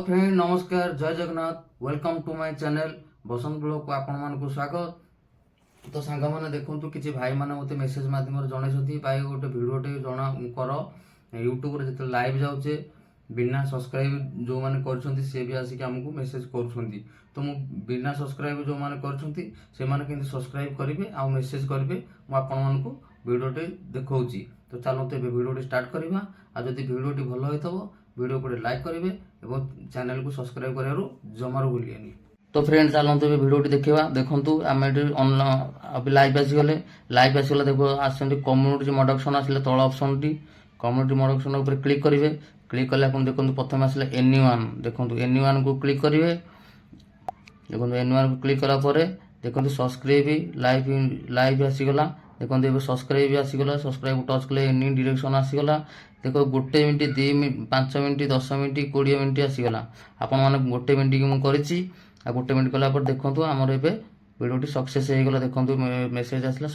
Friend नमस्कार जय Jagannath welcome to my channel Basant blog को आपण मानक स्वागत। तो सांग मैंने देखु किसी भाई मैंने मत मेसेज मध्यम जन भाई गोटे भिडटे जन कर यूट्यूब जो लाइव जाऊे बिना सब्सक्राइब जो मैंने कर भी आसिक आमको मेसेज कर तो मु बिना सब्सक्राइब जो मैंने कर सब्सक्राइब करेंगे आ मेसेज करेंगे मुझे भिडटे देखा। तो चलते ए भिडटी स्टार्ट करवा आदि भिडटी भल होता वीडियो को लाइक करेंगे और चैनल को सब्सक्राइब करूँ जमार भूलिए। तो फ्रेंड चलते ए भिडटी देखा देखु आम अभी लाइव आसीगले देखो आस कम्युनिटी मडक्शन आसे तल ऑप्शन टी कम्युनिटी मडक्शन उपर क्लिक करेंगे। क्लिक कले आप देखो प्रथम आसला एनी1 देखो एनी1 को क्लिक करेंगे। देखो एनी1 को क्लिक कलापर देखो सब्सक्राइब लाइव आसीगला देखो ये सब्सक्राइब आसीगला सब्सक्राइब टच कले एनी डायरेक्शन आसीगला देखो 1 minute 2 minute 5 minute 10 minute 20 minute आसीगला आपण मैंने 1 मिनिट की मुझे 1 मिनिट कलापर देखो आमर ए भिडियोटी सक्सेस हो गला देखो मेसेज आसला।